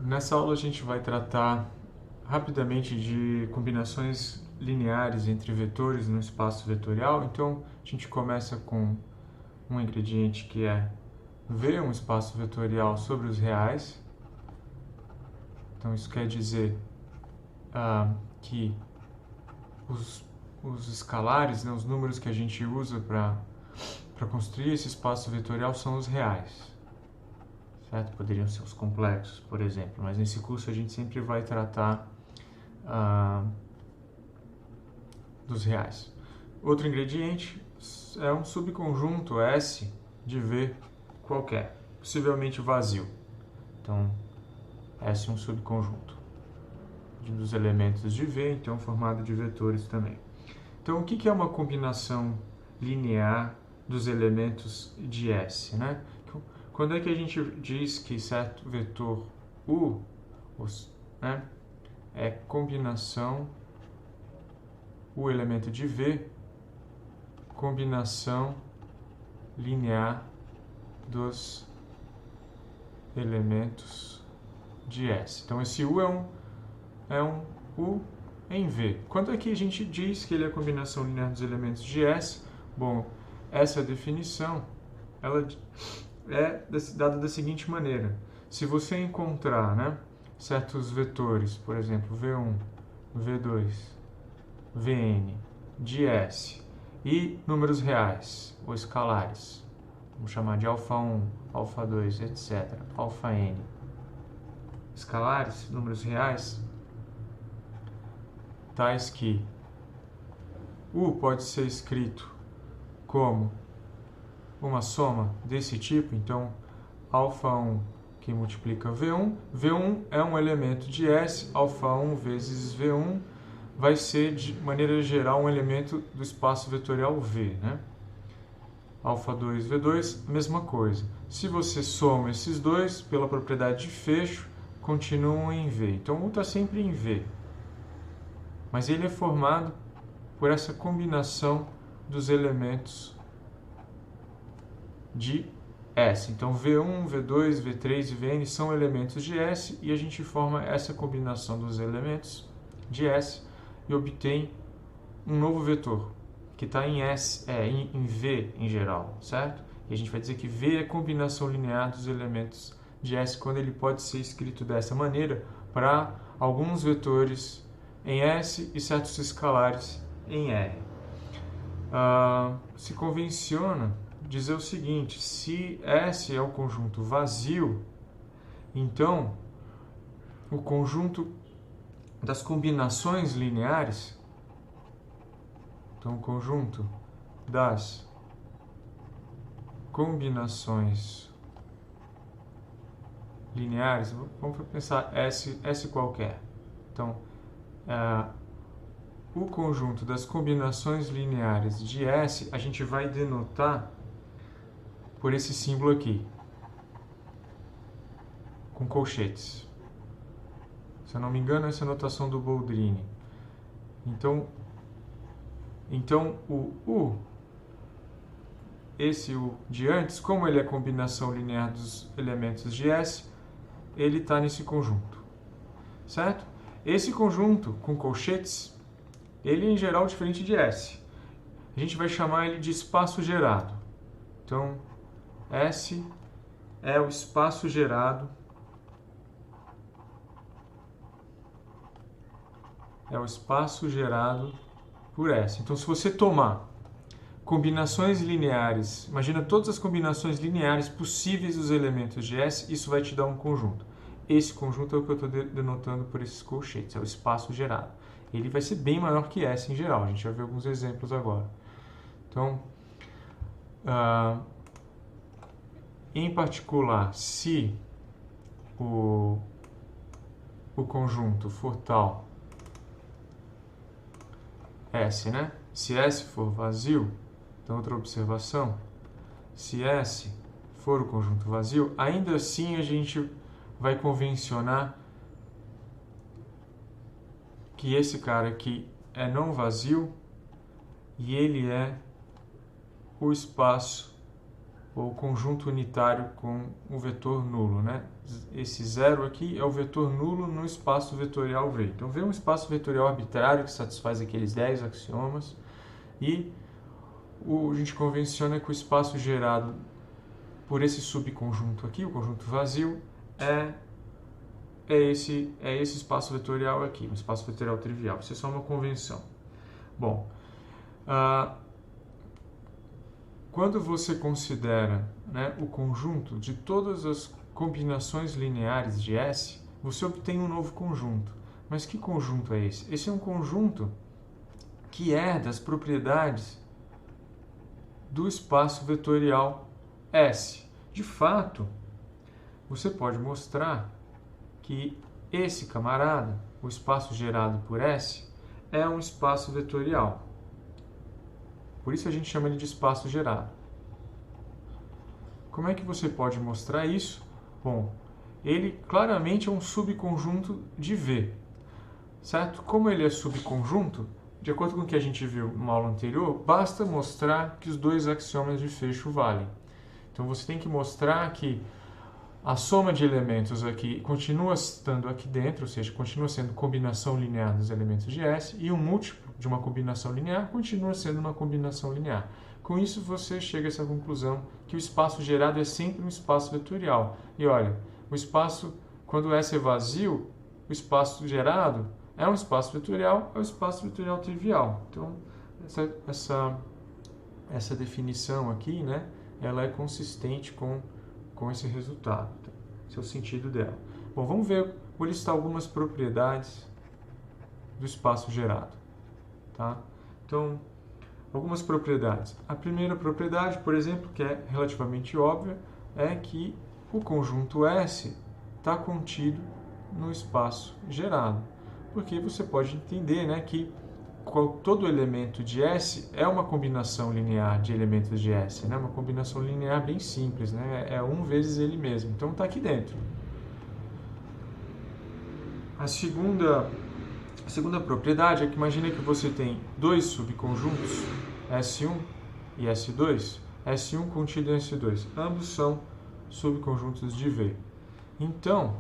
Nessa aula a gente vai tratar rapidamente de combinações lineares entre vetores no espaço vetorial. Então a gente começa com um ingrediente que é V, um espaço vetorial sobre os reais. Então isso quer dizer que os escalares, né, os números que a gente usa para construir esse espaço vetorial são os reais. Certo? Poderiam ser os complexos, por exemplo, mas nesse curso a gente sempre vai tratar dos reais. Outro ingrediente é um subconjunto S de V qualquer, possivelmente vazio. Então, S é um subconjunto dos elementos de V, então formado de vetores também. Então, o que é uma combinação linear dos elementos de S, né? Quando é que a gente diz que certo vetor U, né, é combinação, o elemento de V, combinação linear dos elementos de S. Então, esse U é um U em V. Quando é que a gente diz que ele é a combinação linear dos elementos de S? Bom, essa definição ela é dada da seguinte maneira. Se você encontrar, né, certos vetores, por exemplo, V1, V2, Vn, de S, e números reais, ou escalares, vamos chamar de α1, α2, etc., αn, escalares, números reais, tais que U pode ser escrito como uma soma desse tipo, então α1 que multiplica V1, V1 é um elemento de S, α1 vezes V1 vai ser, de maneira geral, um elemento do espaço vetorial V, né? α2, V2, mesma coisa. Se você soma esses dois, pela propriedade de fecho, continuam em V. Então, U está sempre em V. Mas ele é formado por essa combinação dos elementos de S. Então, V1, V2, V3 e Vn são elementos de S e a gente forma essa combinação dos elementos de S e obtém um novo vetor, que está em S, em V em geral, certo? E a gente vai dizer que V é combinação linear dos elementos de S quando ele pode ser escrito dessa maneira para alguns vetores em S e certos escalares em R. Se convenciona dizer o seguinte: se S é o conjunto vazio, então o conjunto das combinações lineares, então o conjunto das combinações lineares, vamos pensar S qualquer. Então, o conjunto das combinações lineares de S a gente vai denotar por esse símbolo aqui, com colchetes. Se eu não me engano, essa é a notação do Boldrini. Então o U, esse U de antes, como ele é a combinação linear dos elementos de S, ele está nesse conjunto, certo? Esse conjunto com colchetes, ele em geral é diferente de S. A gente vai chamar ele de espaço gerado. Então, S é o espaço gerado, por S. Então, se você tomar combinações lineares, imagina todas as combinações lineares possíveis dos elementos de S, isso vai te dar um conjunto. Esse conjunto é o que eu estou denotando por esses colchetes, é o espaço gerado. Ele vai ser bem maior que S em geral, a gente vai ver alguns exemplos agora. Então, em particular, se o conjunto for tal S, né? Se S for vazio, então outra observação, se S for o conjunto vazio, ainda assim a gente vai convencionar que esse cara aqui é não vazio e ele é o espaço ou conjunto unitário com o vetor nulo, né? Esse zero aqui é o vetor nulo no espaço vetorial V. Então, V é um espaço vetorial arbitrário que satisfaz aqueles 10 axiomas e a gente convenciona que o espaço gerado por esse subconjunto aqui, o conjunto vazio, é esse espaço vetorial aqui, um espaço vetorial trivial. Isso é só uma convenção. Bom, quando você considera, né, o conjunto de todas as combinações lineares de S, você obtém um novo conjunto. Mas que conjunto é esse? Esse é um conjunto que herda as propriedades do espaço vetorial S. De fato, você pode mostrar que esse camarada, o espaço gerado por S, é um espaço vetorial. Por isso a gente chama ele de espaço gerado. Como é que você pode mostrar isso? Bom, ele claramente é um subconjunto de V, certo? Como ele é subconjunto, de acordo com o que a gente viu na aula anterior, basta mostrar que os dois axiomas de fecho valem. Então você tem que mostrar que a soma de elementos aqui continua estando aqui dentro, ou seja, continua sendo combinação linear dos elementos de S, e o múltiplo de uma combinação linear continua sendo uma combinação linear. Com isso, você chega a essa conclusão que o espaço gerado é sempre um espaço vetorial. E olha, o espaço, quando S é vazio, o espaço gerado é um espaço vetorial, é um espaço vetorial trivial. Então, essa definição aqui, né, ela é consistente com esse resultado. Esse é o sentido dela. Bom, vamos ver, vou listar algumas propriedades do espaço gerado. Tá? Então, algumas propriedades. A primeira propriedade, por exemplo, que é relativamente óbvia, é que o conjunto S está contido no espaço gerado. Porque você pode entender, né, que todo elemento de S é uma combinação linear de elementos de S, né? Uma combinação linear bem simples, né? É 1 vezes ele mesmo. Então está aqui dentro. A segunda propriedade é que imagina que você tem dois subconjuntos, S1 e S2. S1 contido em S2. Ambos são subconjuntos de V. Então,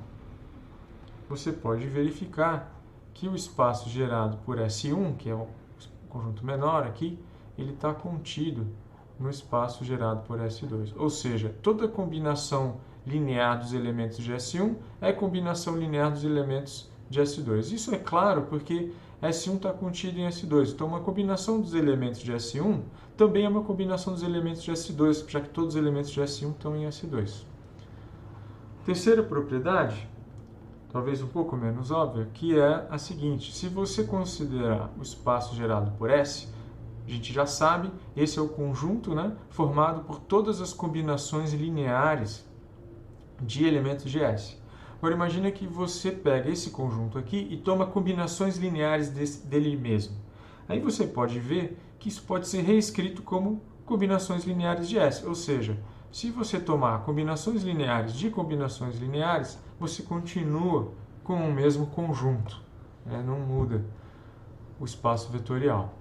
você pode verificar que o espaço gerado por S1, que é o conjunto menor aqui, ele está contido no espaço gerado por S2. Ou seja, toda combinação linear dos elementos de S1 é combinação linear dos elementos de S2. Isso é claro porque S1 está contido em S2. Então, uma combinação dos elementos de S1 também é uma combinação dos elementos de S2, já que todos os elementos de S1 estão em S2. Terceira propriedade, talvez um pouco menos óbvia, que é a seguinte: se você considerar o espaço gerado por S, a gente já sabe, esse é o conjunto, né, formado por todas as combinações lineares de elementos de S. Agora imagine que você pega esse conjunto aqui e toma combinações lineares dele mesmo. Aí você pode ver que isso pode ser reescrito como combinações lineares de S, ou seja, se você tomar combinações lineares de combinações lineares, você continua com o mesmo conjunto, né? Não muda o espaço vetorial.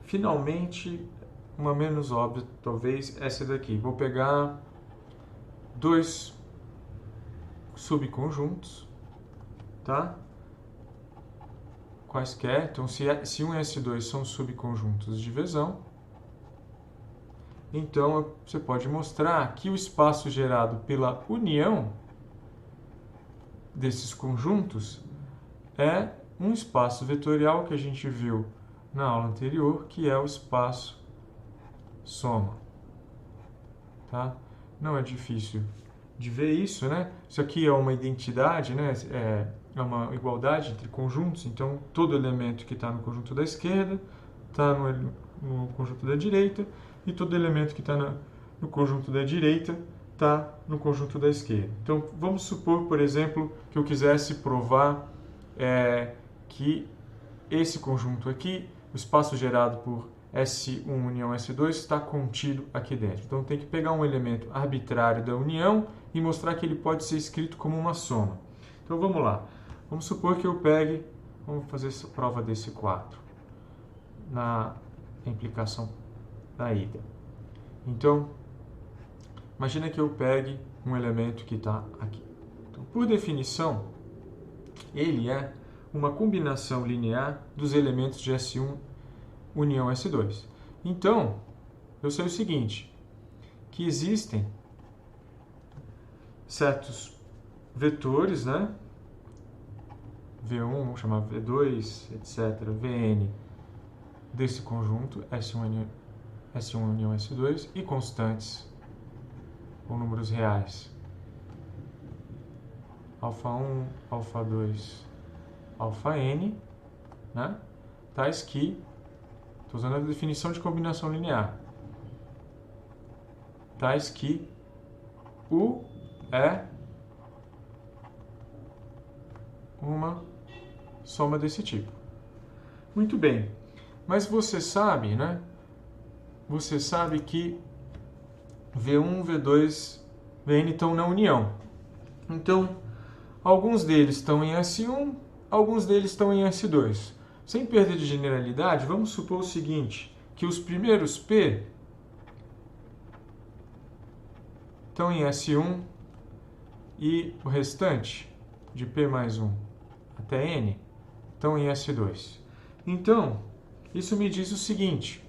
Finalmente, uma menos óbvia, talvez, essa daqui. Vou pegar dois subconjuntos, tá? Quaisquer. Então, se 1 e S2 são subconjuntos de Vzão, então você pode mostrar que o espaço gerado pela união desses conjuntos é um espaço vetorial que a gente viu na aula anterior, que é o espaço soma. Tá? Não é difícil de ver isso, né? Isso aqui é uma identidade, né? É uma igualdade entre conjuntos, então todo elemento que está no conjunto da esquerda está no conjunto da direita, e todo elemento que está no conjunto da direita está no conjunto da esquerda. Então, vamos supor, por exemplo, que eu quisesse provar que esse conjunto aqui, o espaço gerado por S1 união S2, está contido aqui dentro. Então, tem que pegar um elemento arbitrário da união e mostrar que ele pode ser escrito como uma soma. Então, vamos lá. Vamos supor que eu pegue, vamos fazer essa prova desse 4. Na implicação da ida. Então, imagina que eu pegue um elemento que está aqui. Então, por definição, ele é uma combinação linear dos elementos de S1 união S2. Então, eu sei o seguinte, que existem certos vetores, né? V1, vamos chamar V2, etc., Vn, desse conjunto, S1 união S2, e constantes, ou números reais. Alfa1, alfa2, alfa-n, né? Tais que, estou usando a definição de combinação linear, tais que U é uma soma desse tipo. Muito bem, mas você sabe, né? Você sabe que V1, V2, Vn estão na união. Então, alguns deles estão em S1, alguns deles estão em S2. Sem perda de generalidade, vamos supor o seguinte, que os primeiros P estão em S1 e o restante, de P mais 1 até N, estão em S2. Então, isso me diz o seguinte,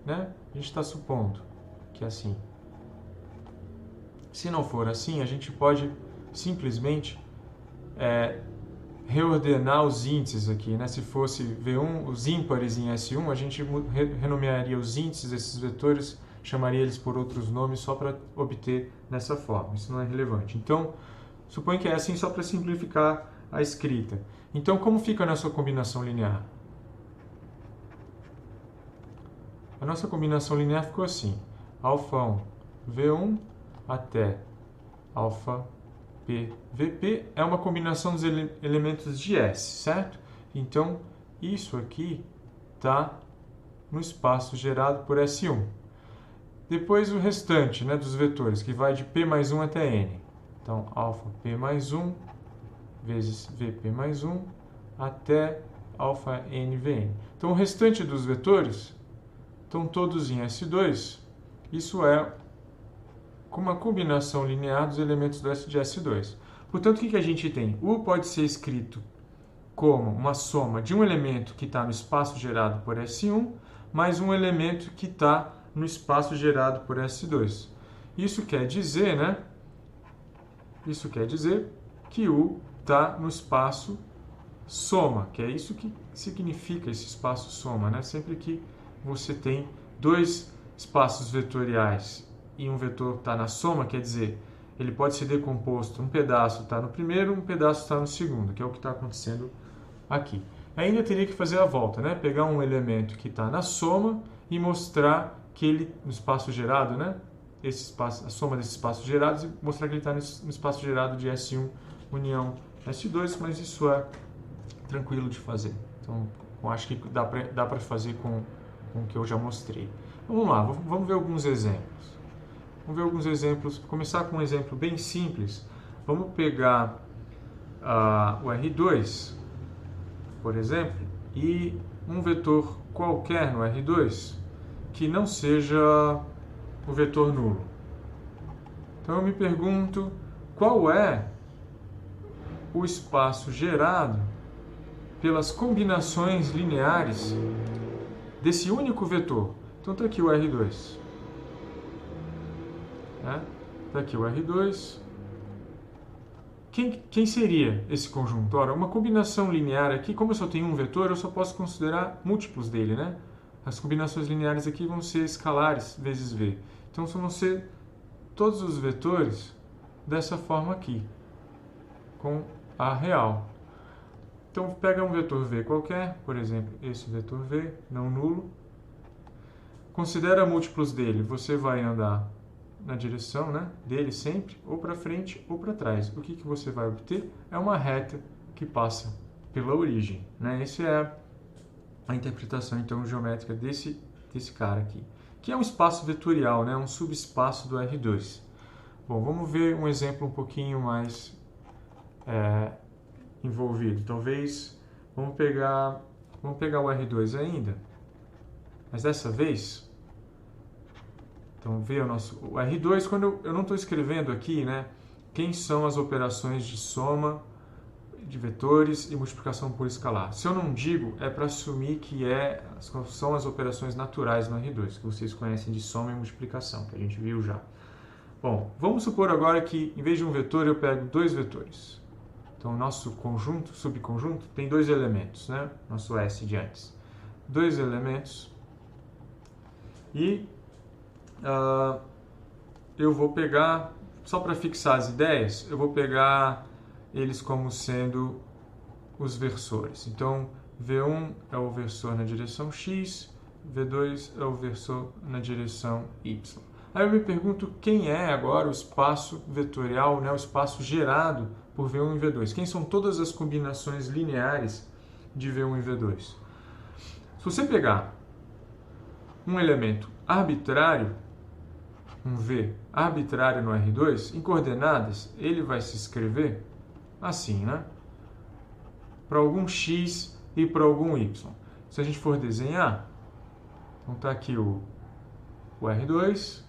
né? A gente está supondo que é assim. Se não for assim, a gente pode simplesmente reordenar os índices aqui, né? Se fosse V1, os ímpares em S1, a gente renomearia os índices desses vetores, chamaria eles por outros nomes só para obter nessa forma. Isso não é relevante. Então, suponho que é assim só para simplificar a escrita. Então, como fica a nossa combinação linear? A nossa combinação linear ficou assim. Alfa1, V1 até alfa P, VP é uma combinação dos elementos de S, certo? Então, isso aqui está no espaço gerado por S1. Depois o restante, né, dos vetores, que vai de P mais 1 até N. Então, alfa P mais 1 vezes VP mais 1 até alfa N VN. Então, o restante dos vetores estão todos em S2. Isso é com uma combinação linear dos elementos de S2. Portanto, o que a gente tem? U pode ser escrito como uma soma de um elemento que está no espaço gerado por S1, mais um elemento que está no espaço gerado por S2. Isso quer dizer, né? Isso quer dizer que U está no espaço soma, que é isso que significa esse espaço soma, né? Sempre que você tem dois espaços vetoriais e um vetor está na soma, quer dizer, ele pode ser decomposto, um pedaço está no primeiro, um pedaço está no segundo, que é o que está acontecendo aqui. Ainda teria que fazer a volta, né? Pegar um elemento que está na soma e mostrar que ele, no espaço gerado, né? Esse espaço, a soma desses espaços gerados, e mostrar que ele está no espaço gerado de S1 união S2, mas isso é tranquilo de fazer. Então, eu acho que dá para fazer com o que eu já mostrei. Vamos lá, vamos ver alguns exemplos. Vamos ver alguns exemplos. Vou começar com um exemplo bem simples. Vamos pegar o R2, por exemplo, e um vetor qualquer no R2 que não seja o vetor nulo. Então eu me pergunto qual é o espaço gerado pelas combinações lineares desse único vetor. Então está aqui o R2. Está aqui o R2. Quem seria esse conjunto? Ora, uma combinação linear aqui, como eu só tenho um vetor, eu só posso considerar múltiplos dele, né? As combinações lineares aqui vão ser escalares vezes V. Então, vão ser todos os vetores dessa forma aqui, com A real. Então, pega um vetor V qualquer, por exemplo, esse vetor V, não nulo. Considera múltiplos dele, você vai andar na direção, né, dele sempre, ou para frente ou para trás. O que você vai obter é uma reta que passa pela origem, né? Essa é a interpretação então geométrica desse cara aqui, que é um espaço vetorial, né, um subespaço do R2. Bom, vamos ver um exemplo um pouquinho mais envolvido. Talvez vamos pegar o R2 ainda, mas dessa vez Então, V é o nosso o R2. Quando eu não estou escrevendo aqui, né, quem são as operações de soma de vetores e multiplicação por escalar. Se eu não digo, é para assumir que são as operações naturais no R2, que vocês conhecem de soma e multiplicação, que a gente viu já. Bom, vamos supor agora que, em vez de um vetor, eu pego dois vetores. Então, o nosso conjunto, subconjunto, tem dois elementos, né? Nosso S de antes. Dois elementos. E eu vou pegar, só para fixar as ideias, eu vou pegar eles como sendo os versores. Então, V1 é o versor na direção X, V2 é o versor na direção Y. Aí eu me pergunto quem é agora o espaço vetorial, né, o espaço gerado por V1 e V2. Quem são todas as combinações lineares de V1 e V2? Se você pegar um elemento arbitrário, um V arbitrário no R2, em coordenadas, ele vai se escrever assim, né? Para algum X e para algum Y. Se a gente for desenhar, então está aqui o R2,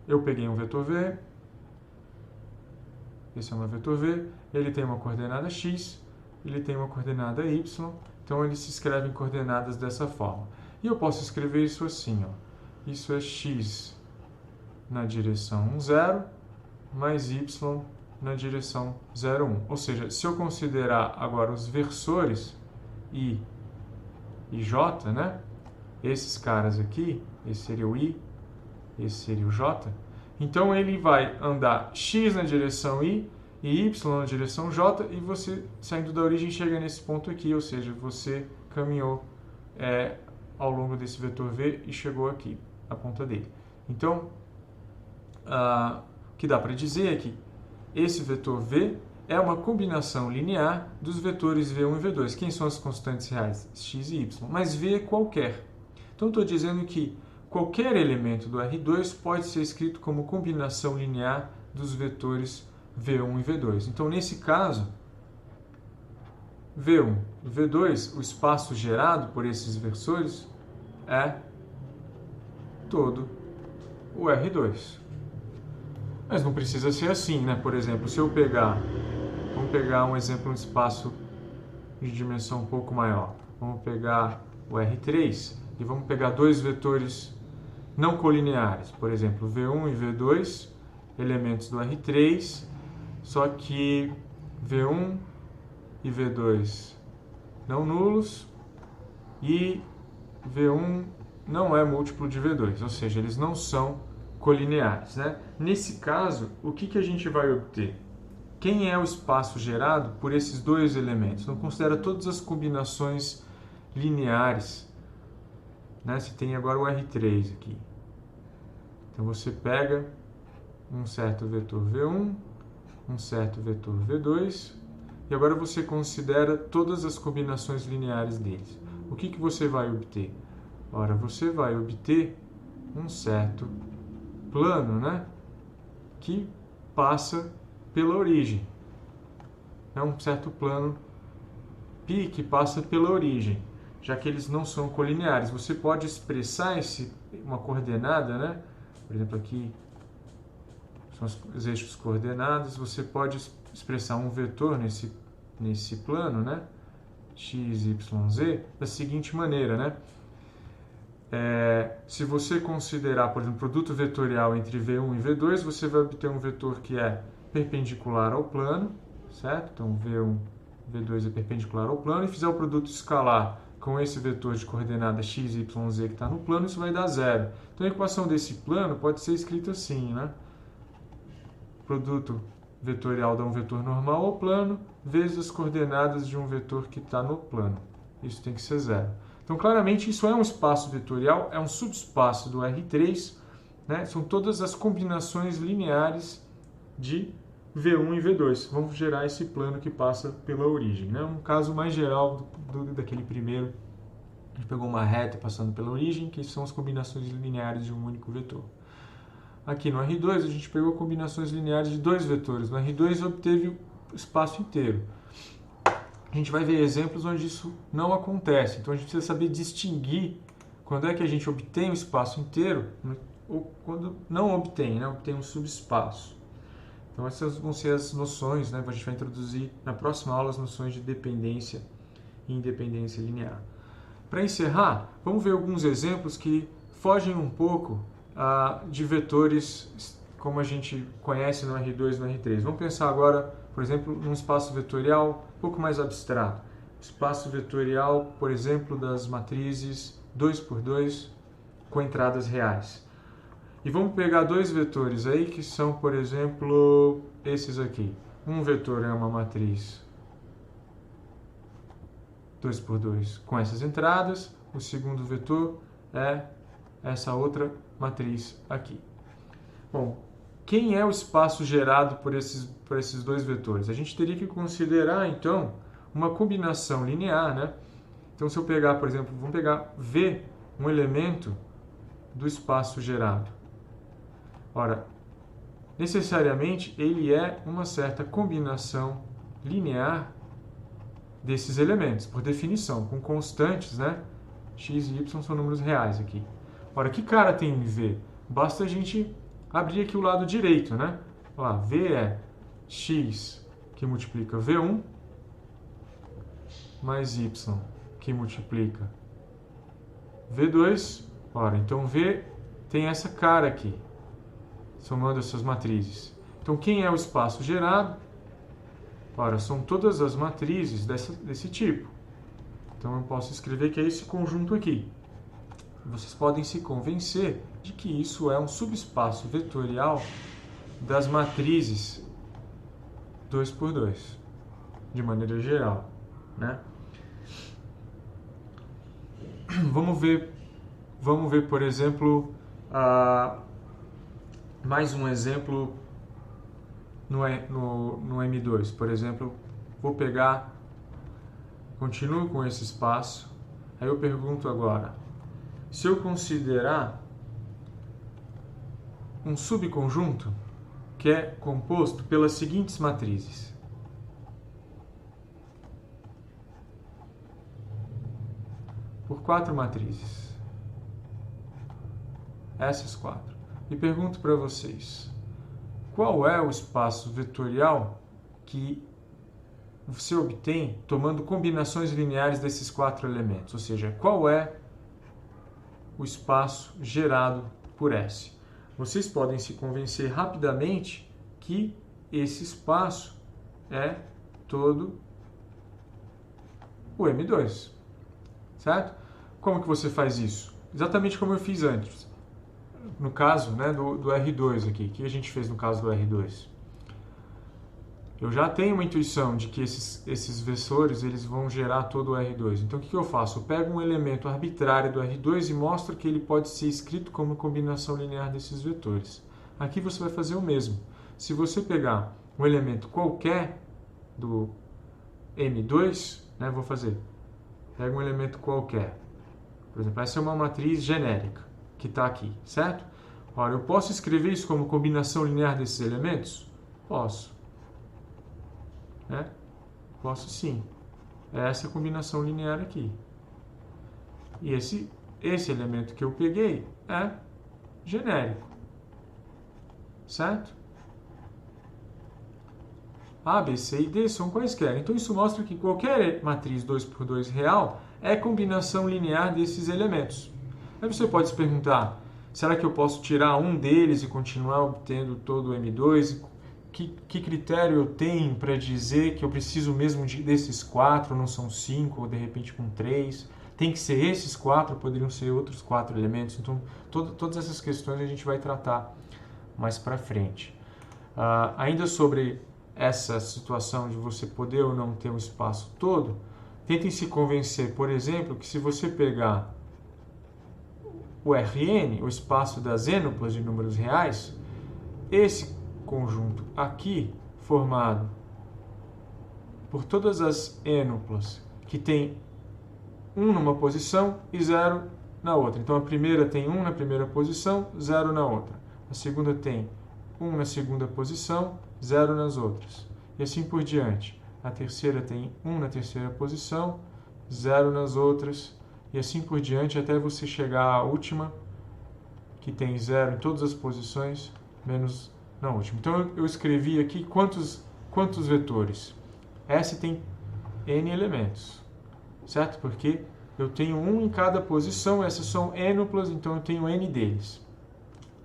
eu peguei um vetor V, esse é um vetor V, ele tem uma coordenada X, ele tem uma coordenada Y, então ele se escreve em coordenadas dessa forma. E eu posso escrever isso assim, ó. Isso é X na direção 0, mais Y na direção 0, 1. Ou seja, se eu considerar agora os versores I e J, né? Esses caras aqui, esse seria o I, esse seria o J. Então ele vai andar X na direção I e Y na direção J, e você, saindo da origem, chega nesse ponto aqui, ou seja, você caminhou ao longo desse vetor V e chegou aqui, a ponta dele. Então, o que dá para dizer é que esse vetor V é uma combinação linear dos vetores V1 e V2. Quem são as constantes reais? X e Y. Mas V é qualquer. Então, estou dizendo que qualquer elemento do R2 pode ser escrito como combinação linear dos vetores V1 e V2. Então, nesse caso, V1 e V2, o espaço gerado por esses versores é todo o R2. Mas não precisa ser assim, né? Por exemplo, se eu vamos pegar um exemplo de espaço de dimensão um pouco maior. Vamos pegar o R3 e vamos pegar dois vetores não colineares. Por exemplo, V1 e V2, elementos do R3, só que V1 e V2 não nulos e V1 não é múltiplo de V2, ou seja, eles não são colineares, né? Nesse caso, o que a gente vai obter? Quem é o espaço gerado por esses dois elementos? Então, considera todas as combinações lineares, né? Você tem agora o R3 aqui. Então, você pega um certo vetor V1, um certo vetor V2, e agora você considera todas as combinações lineares deles. O que você vai obter? Ora, você vai obter um certo plano, né, que passa pela origem. É um certo plano π que passa pela origem, já que eles não são colineares. Você pode expressar uma coordenada, né? Por exemplo, aqui são os eixos coordenados. Você pode expressar um vetor nesse plano, né, x, y, z, da seguinte maneira, né? Se você considerar, por exemplo, produto vetorial entre V1 e V2, você vai obter um vetor que é perpendicular ao plano, certo? Então, V1, V2 é perpendicular ao plano, e fizer o produto escalar com esse vetor de coordenada x, y, z que está no plano, isso vai dar zero. Então, a equação desse plano pode ser escrita assim, né? Produto vetorial dá um vetor normal ao plano, vezes as coordenadas de um vetor que está no plano. Isso tem que ser zero. Então, claramente, isso é um espaço vetorial, é um subespaço do R3, né? São todas as combinações lineares de V1 e V2. Vamos gerar esse plano que passa pela origem, né? Um caso mais geral daquele primeiro. A gente pegou uma reta passando pela origem, que são as combinações lineares de um único vetor. Aqui no R2, a gente pegou combinações lineares de dois vetores. No R2, obteve o espaço inteiro. A gente vai ver exemplos onde isso não acontece. Então, a gente precisa saber distinguir quando é que a gente obtém o espaço inteiro, ou quando não obtém, né? Obtém um subespaço. Então essas vão ser as noções, né? A gente vai introduzir na próxima aula as noções de dependência e independência linear. Para encerrar, vamos ver alguns exemplos que fogem um pouco de vetores como a gente conhece no R2 e no R3. Vamos pensar agora, por exemplo, num espaço vetorial um pouco mais abstrato. Espaço vetorial, por exemplo, das matrizes 2×2 com entradas reais. E vamos pegar dois vetores aí que são, por exemplo, esses aqui. Um vetor é uma matriz 2×2 com essas entradas, o segundo vetor é essa outra matriz aqui. Bom, quem é o espaço gerado por esses dois vetores? A gente teria que considerar, então, uma combinação linear, né? Então, se eu pegar, por exemplo, vamos pegar V, um elemento do espaço gerado. Ora, necessariamente ele é uma certa combinação linear desses elementos, por definição, com constantes, né? X e Y são números reais aqui. Ora, que cara tem em V? Basta a gente abrir aqui o lado direito, né? Olha lá, V é X que multiplica V1 mais Y que multiplica V2. Ora, então V tem essa cara aqui, somando essas matrizes. Então, quem é o espaço gerado? Ora, são todas as matrizes desse tipo. Então, eu posso escrever que é esse conjunto aqui. Vocês podem se convencer de que isso é um subespaço vetorial das matrizes 2×2, de maneira geral, né? Vamos ver, por exemplo, mais um exemplo no M2. Por exemplo, vou pegar, continuo com esse espaço, aí eu pergunto agora, se eu considerar um subconjunto que é composto pelas seguintes matrizes. Por 4 matrizes. Essas 4. E pergunto para vocês, qual é o espaço vetorial que você obtém tomando combinações lineares desses 4 elementos? Ou seja, qual é o espaço gerado por S? Vocês podem se convencer rapidamente que esse espaço é todo o M2, certo? Como que você faz isso? Exatamente como eu fiz antes. No caso, né, do R2 aqui. O que a gente fez no caso do R2? Eu já tenho uma intuição de que esses vetores eles vão gerar todo o R2. Então, o que eu faço? Eu pego um elemento arbitrário do R2 e mostro que ele pode ser escrito como combinação linear desses vetores. Aqui você vai fazer o mesmo. Se você pegar um elemento qualquer do M2, né, vou fazer. Pega um elemento qualquer. Por exemplo, essa é uma matriz genérica que está aqui, certo? Ora, eu posso escrever isso como combinação linear desses elementos? Posso. Né? Posso sim. É essa combinação linear aqui. E esse elemento que eu peguei é genérico. Certo? A, B, C e D são quaisquer. Então, isso mostra que qualquer matriz 2×2 real é combinação linear desses elementos. Aí você pode se perguntar, será que eu posso tirar um deles e continuar obtendo todo o M2? Que critério eu tenho para dizer que eu preciso mesmo desses 4, não são 5, ou de repente com 3? Tem que ser esses 4, poderiam ser outros 4 elementos. Então, todas essas questões a gente vai tratar mais para frente. Ainda sobre essa situação de você poder ou não ter um espaço todo, tentem se convencer, por exemplo, que se você pegar o Rn, o espaço das ênuplas de números reais, esse conjunto aqui, formado por todas as ênuplas que tem 1 numa posição e 0 na outra. Então, a primeira tem 1 na primeira posição, 0 na outra. A segunda tem 1 na segunda posição, 0 nas outras. E assim por diante. A terceira tem 1 na terceira posição, 0 nas outras. e assim por diante até você chegar à última, que tem 0 em todas as posições, menos na última. Então eu escrevi aqui quantos vetores. S tem n elementos, certo? Porque eu tenho um em cada posição, essas são n-duplas, então eu tenho n deles.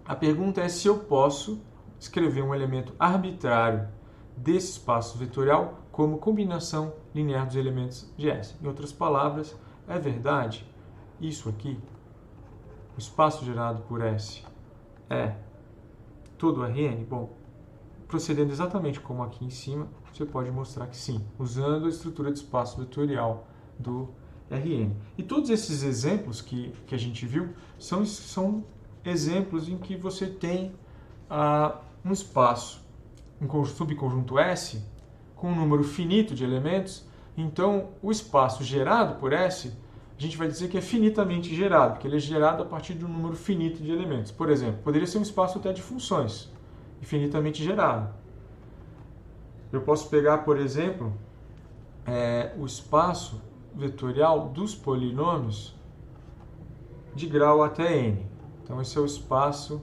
A pergunta é se eu posso escrever um elemento arbitrário desse espaço vetorial como combinação linear dos elementos de S. Em outras palavras, é verdade, isso aqui, o espaço gerado por S é todo Rn? Bom, procedendo exatamente como aqui em cima, você pode mostrar que sim, usando a estrutura de espaço vetorial do Rn. E todos esses exemplos que a gente viu são exemplos em que você tem um espaço, um subconjunto S, com um número finito de elementos. Então, o espaço gerado por S, a gente vai dizer que é finitamente gerado, porque ele é gerado a partir de um número finito de elementos. Por exemplo, poderia ser um espaço até de funções, infinitamente gerado. Eu posso pegar, por exemplo, o espaço vetorial dos polinômios de grau até n. Então, esse é o espaço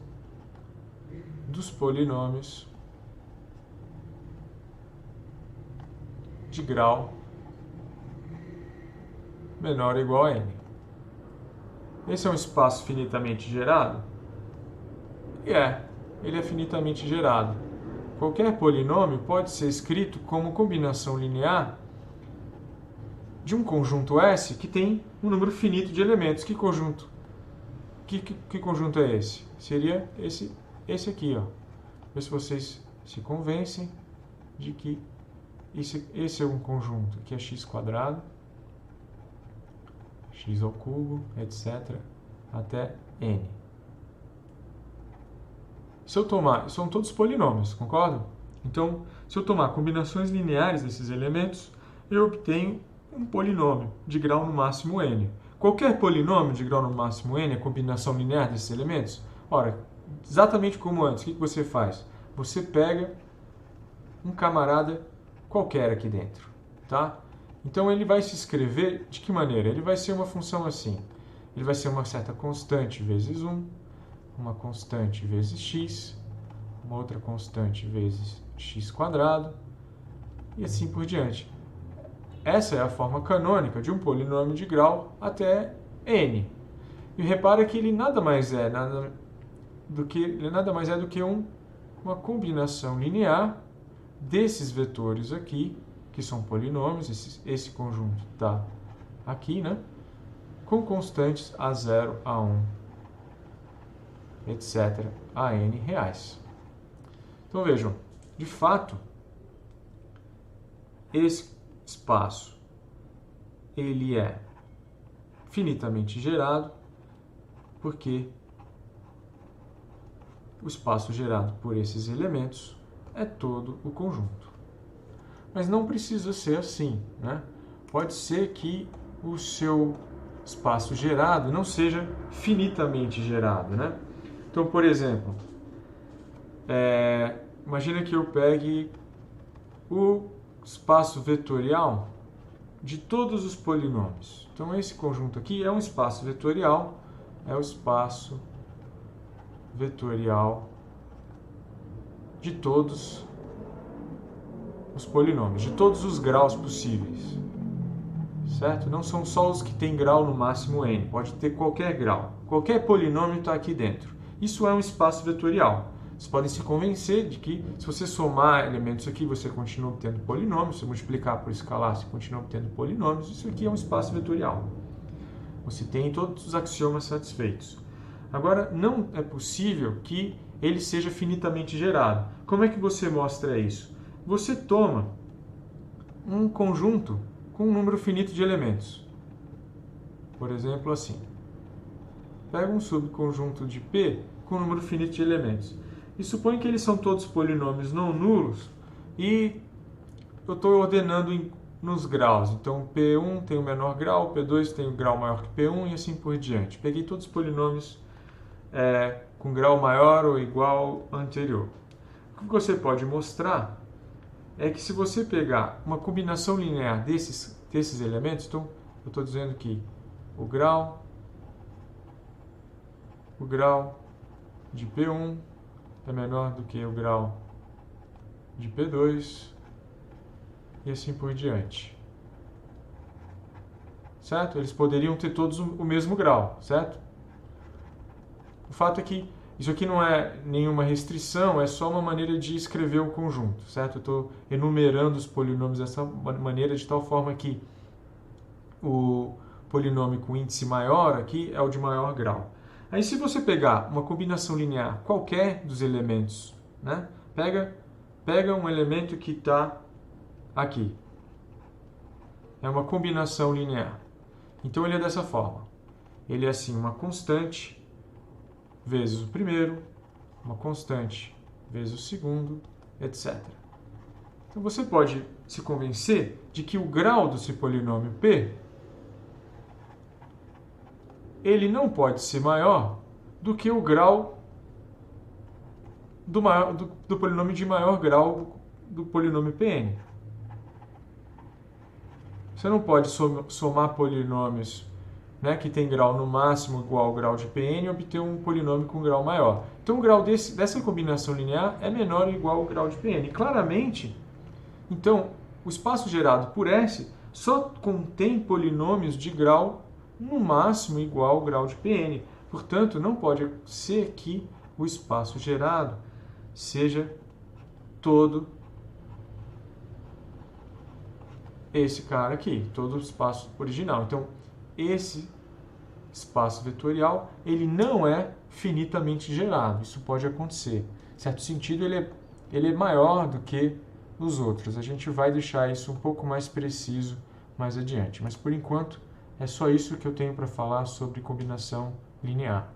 dos polinômios de grau menor ou igual a n. Esse é um espaço finitamente gerado? Ele é finitamente gerado. Qualquer polinômio pode ser escrito como combinação linear de um conjunto S que tem um número finito de elementos. Que conjunto? Que conjunto é esse? Seria esse aqui, ó. Ver se vocês se convencem de que esse é um conjunto, que é x², x ao cubo, etc., até n. Se eu tomar, são todos polinômios, concordam? Então, se eu tomar combinações lineares desses elementos, eu obtenho um polinômio de grau no máximo n. Qualquer polinômio de grau no máximo n é combinação linear desses elementos? Ora, exatamente como antes, o que você faz? Você pega um camarada qualquer aqui dentro, tá? Então ele vai se escrever de que maneira? Ele vai ser uma função assim. Ele vai ser uma certa constante vezes 1, uma constante vezes x, uma outra constante vezes x², e assim por diante. Essa é a forma canônica de um polinômio de grau até n. E repara que ele nada mais é do que uma combinação linear desses vetores aqui, que são polinômios, esse conjunto está aqui, né? Com constantes a0, a1, etc., a n reais. Então vejam, de fato, esse espaço ele é finitamente gerado, porque o espaço gerado por esses elementos é todo o conjunto. Mas não precisa ser assim, né? Pode ser que o seu espaço gerado não seja finitamente gerado, né? Então, por exemplo, imagina que eu pegue o espaço vetorial de todos os polinômios. Então, esse conjunto aqui é um espaço vetorial, é o espaço vetorial de todos os polinômios, de todos os graus possíveis, certo? Não são só os que têm grau no máximo n, pode ter qualquer grau. Qualquer polinômio está aqui dentro. Isso é um espaço vetorial. Vocês podem se convencer de que, se você somar elementos aqui, você continua obtendo polinômios. Se multiplicar por escalar, você continua obtendo polinômios. Isso aqui é um espaço vetorial. Você tem todos os axiomas satisfeitos. Agora, não é possível que ele seja finitamente gerado. Como é que você mostra isso? Você toma um conjunto com um número finito de elementos. Por exemplo, assim. Pega um subconjunto de P com um número finito de elementos. E supõe que eles são todos polinômios não nulos e eu estou ordenando nos graus. Então, P1 tem o menor grau, P2 tem o grau maior que P1 e assim por diante. Peguei todos os polinômios com grau maior ou igual ao anterior. O que você pode mostrar é que se você pegar uma combinação linear desses elementos, então eu estou dizendo que o grau de P1 é menor do que o grau de P2 e assim por diante. Certo? Eles poderiam ter todos o mesmo grau, certo? O fato é que isso aqui não é nenhuma restrição, é só uma maneira de escrever o conjunto, certo? Eu estou enumerando os polinômios dessa maneira, de tal forma que o polinômio com índice maior aqui é o de maior grau. Aí se você pegar uma combinação linear qualquer dos elementos, né? Pega um elemento que está aqui. É uma combinação linear. Então ele é dessa forma. Ele é assim, uma constante vezes o primeiro, uma constante vezes o segundo, etc. Então você pode se convencer de que o grau desse polinômio P ele não pode ser maior do que o grau do polinômio de maior grau do polinômio Pn. Você não pode somar polinômios, né, que tem grau no máximo igual ao grau de Pn e obter um polinômio com grau maior. Então o grau dessa combinação linear é menor ou igual ao grau de Pn. Claramente, então, o espaço gerado por S só contém polinômios de grau no máximo igual ao grau de Pn. Portanto, não pode ser que o espaço gerado seja todo esse cara aqui, todo o espaço original. Então, esse espaço vetorial, ele não é finitamente gerado. Isso pode acontecer. Em certo sentido, ele é maior do que os outros. A gente vai deixar isso um pouco mais preciso mais adiante. Mas, por enquanto, é só isso que eu tenho para falar sobre combinação linear.